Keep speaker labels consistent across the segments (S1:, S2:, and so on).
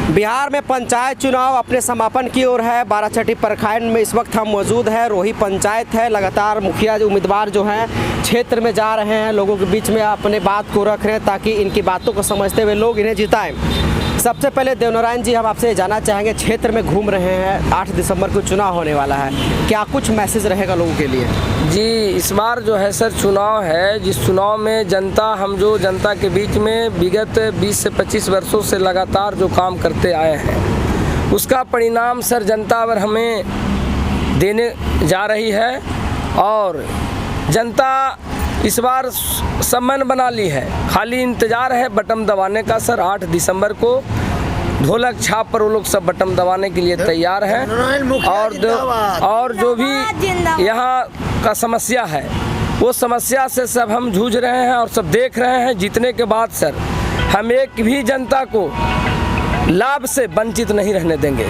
S1: बिहार में पंचायत चुनाव अपने समापन की ओर है। बाराचट्टी प्रखंड में इस वक्त हम मौजूद हैं। रोही पंचायत है। लगातार मुखिया उम्मीदवार जो हैं क्षेत्र में जा रहे हैं, लोगों के बीच में अपने बात को रख रहे हैं ताकि इनकी बातों को समझते हुए लोग इन्हें जिताएं। सबसे पहले देवनारायण जी, हम आपसे जानना चाहेंगे, क्षेत्र में घूम रहे हैं, 8 दिसंबर को चुनाव होने वाला है, क्या कुछ मैसेज रहेगा लोगों के लिए?
S2: जी, इस बार जो है सर चुनाव है, जिस चुनाव में हम जो जनता के बीच में विगत 20 से 25 वर्षों से लगातार जो काम करते आए हैं, उसका परिणाम सर जनता अब हमें देने जा रही है। और जनता इस बार सब मन बना ली है, खाली इंतज़ार है बटन दबाने का। सर 8 दिसंबर को ढोलक छाप पर वो लोग सब बटन दबाने के लिए तैयार हैं। और जो भी यहाँ का समस्या है, वो समस्या से सब हम जूझ रहे हैं और सब देख रहे हैं। जीतने के बाद सर हम एक भी जनता को लाभ से वंचित नहीं रहने देंगे।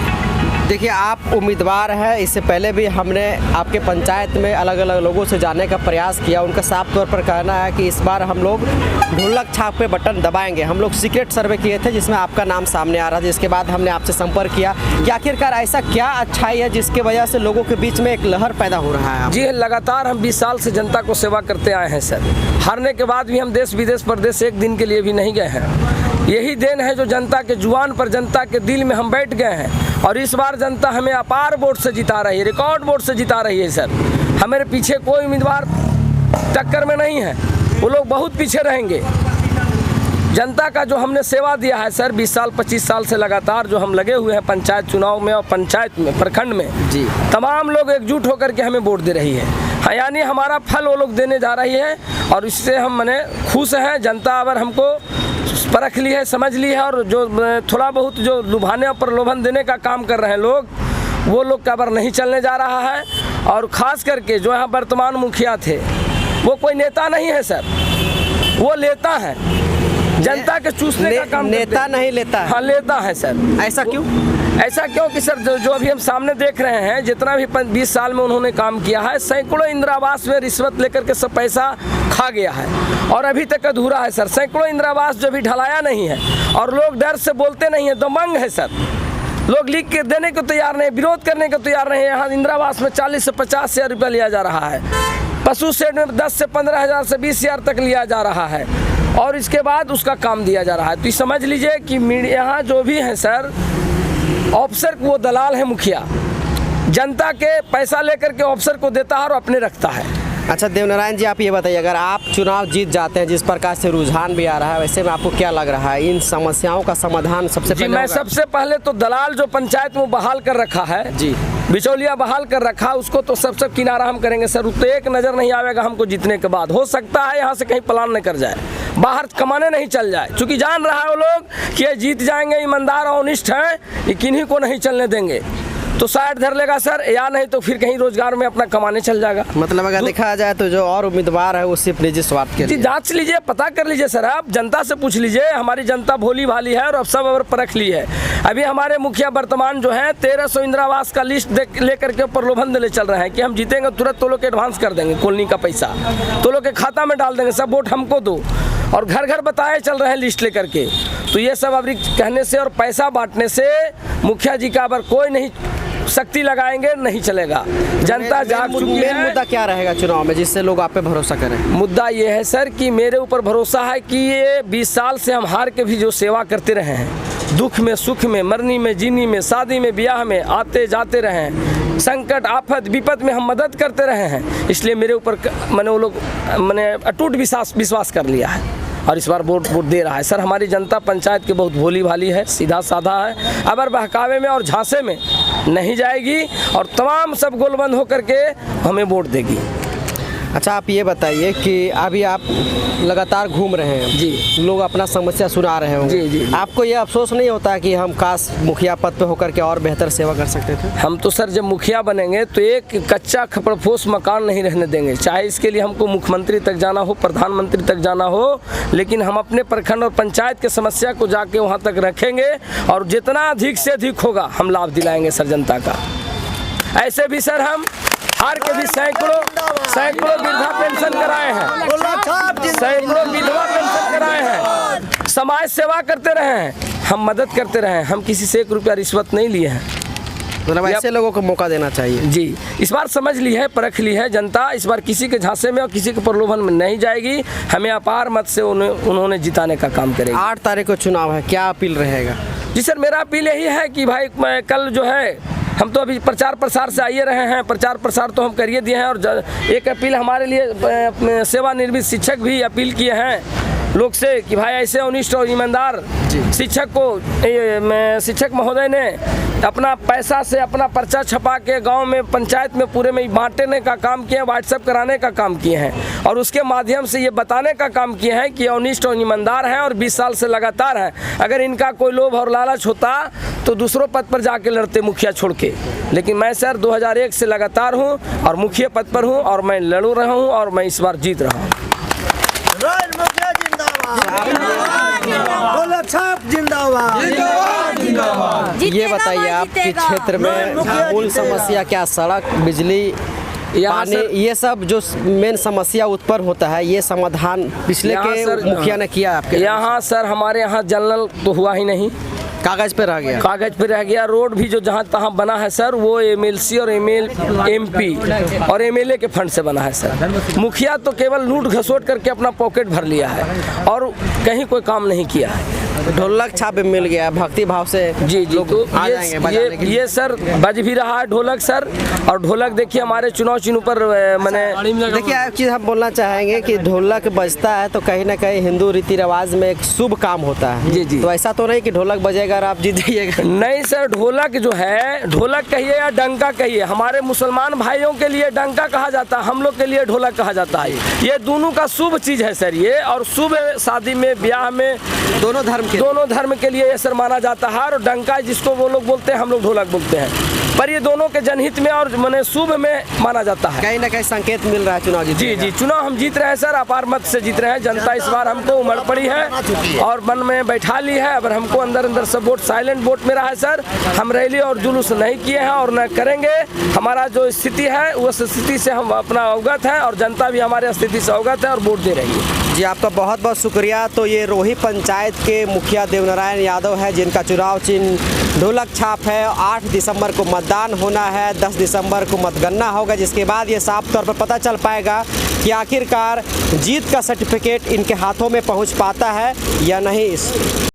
S1: देखिए, आप उम्मीदवार हैं, इससे पहले भी हमने आपके पंचायत में अलग अलग लोगों से जानने का प्रयास किया। उनका साफ तौर पर कहना है कि इस बार हम लोग ढोलक छाप पे बटन दबाएंगे। हम लोग सीक्रेट सर्वे किए थे जिसमें आपका नाम सामने आ रहा था, जिसके बाद हमने आपसे संपर्क किया कि आखिरकार ऐसा क्या अच्छाई है जिसकी वजह से लोगों के बीच में एक लहर पैदा हो रहा है?
S2: जी, लगातार हम 20 साल से जनता को सेवा करते आए हैं सर। हारने के बाद भी हम देश विदेश प्रदेश एक दिन के लिए भी नहीं गए हैं। यही देन है जो जनता के जुबान पर, जनता के दिल में हम बैठ गए हैं। और इस बार जनता हमें अपार वोट से जिता रही है, रिकॉर्ड वोट से जिता रही है सर। हमारे पीछे कोई उम्मीदवार टक्कर में नहीं है, वो लोग बहुत पीछे रहेंगे। जनता का जो हमने सेवा दिया है सर, 20 साल 25 साल से लगातार जो हम लगे हुए हैं पंचायत चुनाव में और पंचायत में, प्रखंड में जी, तमाम लोग एकजुट होकर के हमें वोट दे रही है। हाँ, यानी हमारा फल वो लोग देने जा रही है और इससे हम मने खुश हैं। जनता अगर हमको परख ली है, समझ ली है, और जो थोड़ा बहुत जो लुभाने और प्रलोभन देने का काम कर रहे हैं लोग, वो लोग का बार नहीं चलने जा रहा है। और ख़ास करके जो यहाँ वर्तमान मुखिया थे, वो कोई नेता नहीं है सर, वो लेता है, जनता के चूसने का काम।
S1: नेता नहीं लेता है?
S2: हाँ, लेता है सर।
S1: ऐसा क्यों?
S2: ऐसा क्यों कि सर जो अभी हम सामने देख रहे हैं, जितना भी 20 साल में उन्होंने काम किया है, सैकड़ों इंदिरा आवास में रिश्वत लेकर के सब पैसा खा गया है और अभी तक अधूरा है सर। सैकड़ों इंदिरा आवास जो भी ढलाया नहीं है और लोग डर से बोलते नहीं है, दमंग है सर। लोग लिख के देने को तैयार नहीं, विरोध करने को तैयार नहीं है। यहाँ इंदिरा आवास में 40 से 50 हज़ार रुपया लिया जा रहा है, पशु शेड में 10 से 15 हज़ार से 20 हज़ार तक लिया जा रहा है और इसके बाद उसका काम दिया जा रहा है। तो समझ लीजिए कि यहाँ जो भी है सर, ऑफिसर वो दलाल है मुखिया, जनता के पैसा लेकर के ऑफिसर को देता है और अपने रखता है।
S1: अच्छा देवनारायण जी, आप ये बताइए, अगर आप चुनाव जीत जाते हैं, जिस प्रकार से रुझान भी आ रहा है, वैसे में आपको क्या लग रहा है इन समस्याओं का समाधान सबसे पहले?
S2: मैं सबसे पहले तो दलाल जो पंचायत में बहाल कर रखा है जी, बिचौलिया बहाल कर रखा, उसको तो सब किनारा हम करेंगे सर। तो एक नज़र नहीं आवेगा हमको जीतने के बाद। हो सकता है यहाँ से कहीं प्लान न कर जाए, बाहर कमाने नहीं चल जाए, क्योंकि जान रहा है वो लोग कि ये जीत जाएंगे, ईमानदार और ऑनेस्ट हैं, ये किन्हीं को नहीं चलने देंगे। तो शायद धर लेगा सर, या नहीं तो फिर कहीं रोजगार में अपना कमाने चल जाएगा।
S1: मतलब अगर देखा जाए तो जो और उम्मीदवार है वो सिर्फ निजी स्वार्थ के लिए।
S2: जांच लीजिए, पता कर लीजिए सर, आप जनता से पूछ लीजिए। हमारी जनता भोली भाली है और अब सब और परख ली है। अभी हमारे मुखिया वर्तमान जो है 1300 इंदिरा आवास का लिस्ट लेकर के प्रलोभन देने चल रहे हैं कि हम जीतेंगे तुरंत तो लोग के एडवांस कर देंगे, कॉलोनी का पैसा तो लोग के खाता में डाल देंगे, सब वोट हमको दो, और घर घर बताए चल रहे हैं लिस्ट लेकर के। तो ये सब अभी कहने से और पैसा बांटने से मुखिया जी का अगर कोई नहीं शक्ति लगाएंगे नहीं चलेगा। जनता जाग चुकी है।
S1: मुद्दा क्या रहेगा चुनाव में जिससे लोग आप पे भरोसा करें?
S2: मुद्दा ये है सर कि मेरे ऊपर भरोसा है कि ये 20 साल से हम हार के भी जो सेवा करते रहे हैं, दुख में सुख में, मरनी में जीनी में, शादी में ब्याह में आते जाते रहे हैं, संकट आफत विपद में हम मदद करते रहे हैं, इसलिए मेरे ऊपर मैंने वो लोग मैंने अटूट विश्वास कर लिया है और इस बार वोट दे रहा है सर। हमारी जनता पंचायत की बहुत भोली भाली है, सीधा साधा है, अबर बहकावे में और झांसे में नहीं जाएगी और तमाम सब गोलबंद होकर के हमें वोट देगी।
S1: अच्छा, आप ये बताइए कि अभी आप लगातार घूम रहे हैं
S2: जी,
S1: लोग अपना समस्या सुना रहे होंगे
S2: जी जी,
S1: आपको ये अफसोस नहीं होता कि हम काश मुखिया पद पे होकर के और बेहतर सेवा कर सकते थे?
S2: हम तो सर जब मुखिया बनेंगे तो एक कच्चा खपड़फोस मकान नहीं रहने देंगे, चाहे इसके लिए हमको मुख्यमंत्री तक जाना हो, प्रधानमंत्री तक जाना हो, लेकिन हम अपने प्रखंड और पंचायत के समस्या को जाके वहाँ तक रखेंगे और जितना अधिक से अधिक होगा हम लाभ दिलाएंगे सर जनता का। ऐसे भी सर हम हार के भी सैकड़ों वृद्धा पेंशन कराए हैं, सैकड़ों विधवा पेंशन कराए हैं। समाज सेवा करते रहे हैं, हम मदद करते रहे हैं, हम किसी से 1 रुपया रिश्वत नहीं लिए हैं।
S1: मतलब ऐसे लोगों को मौका देना चाहिए।
S2: जी, इस बार समझ ली है, परख ली है जनता, इस बार किसी के झांसे में और किसी के प्रलोभन में नहीं जाएगी। हमें अपार मत से उन्होंने जिताने का काम करेगी।
S1: 8 तारीख को चुनाव है, क्या अपील रहेगा?
S2: जी सर, मेरा अपील यही है कि भाई मैं कल जो है, हम तो अभी प्रचार प्रसार से आइए रहे हैं, प्रचार प्रसार तो हम करिए दिए हैं। और एक अपील हमारे लिए सेवानिवृत्त शिक्षक भी अपील किए हैं लोग से कि भाई ऐसे अनिष्ट और ईमानदार शिक्षक महोदय ने अपना पैसा से अपना पर्चा छपा के गांव में, पंचायत में पूरे में बांटने का काम किए हैं, व्हाट्सएप कराने का काम किए हैं और उसके माध्यम से ये बताने का काम किए हैं कि अनिष्ट और ईमानदार हैं और 20 साल से लगातार हैं। अगर इनका कोई लोभ और लालच होता तो दूसरों पद पर जाके लड़ते मुखिया छोड़ के, लेकिन मैं सर 2001 से लगातार हूँ और मुखिया पद पर हूँ और मैं लड़ रहा हूँ और मैं इस बार जीत रहा हूँ।
S1: ये बताइए आपके क्षेत्र में मूल समस्या क्या? सड़क, बिजली, पानी, ये सब जो मेन समस्या उत्पन्न होता है, ये समाधान पिछले के मुखिया ने किया आपके?
S2: यहाँ सर हमारे यहाँ जल तो हुआ ही नहीं,
S1: कागज पे रह गया।
S2: कागज पे रह गया। रोड भी जो जहाँ तहाँ बना है सर, वो MLC और MP और MLA के फंड से बना है सर। मुखिया तो केवल लूट घसोट करके अपना पॉकेट भर लिया है और कहीं कोई काम नहीं किया है।
S1: ढोलक छाप भी मिल गया भक्ति भाव से।
S2: जी जी, तो ये सर बज भी रहा है ढोलक सर। और ढोलक देखिए हमारे चुनाव चिन्ह पर मैंने
S1: देखिए एक चीज़ हम बोलना चाहेंगे कि ढोलक बजता है तो कहीं ना कहीं हिंदू रीति रिवाज में एक शुभ काम होता है।
S2: जी जी,
S1: तो ऐसा तो नहीं कि ढोलक बजेगा और आप जीत जाइएगा?
S2: नहीं सर, ढोलक जो है, ढोलक कहिए या डंका कहिए, हमारे मुसलमान भाइयों के लिए डंका कहा जाता है, हम लोग के लिए ढोलक कहा जाता है। ये दोनों का शुभ चीज़ है सर ये, और शुभ शादी में, ब्याह में, दोनों धर्म के लिए ये सर माना जाता है। और डंका जिसको वो लोग बोलते हैं, हम लोग ढोलक बोलते हैं, पर ये दोनों के जनहित में और माने शुभ में माना जाता है।
S1: कहीं ना कहीं संकेत मिल रहा है चुनाव जीत।
S2: जी जी, चुनाव हम जीत रहे हैं सर, अपार मत से जीत रहे हैं। जनता इस बार हमको उमड़ पड़ी है और मन में बैठा ली है। अगर हमको अंदर सब वोट साइलेंट वोट मेरा है सर। हम रैली और जुलूस नहीं किए हैं और न करेंगे। हमारा जो स्थिति है उस स्थिति से हम अपना अवगत हैं और जनता भी हमारे स्थिति से अवगत है और वोट दे रही है।
S1: जी, आपका बहुत बहुत शुक्रिया। तो ये रोही पंचायत के मुखिया देवनारायण यादव है, जिनका चुनाव चिन्ह ढोलक छाप है। 8 दिसंबर को मतदान होना है, 10 दिसंबर को मतगणना होगा, जिसके बाद ये साफ तौर पर पता चल पाएगा कि आखिरकार जीत का सर्टिफिकेट इनके हाथों में पहुंच पाता है या नहीं।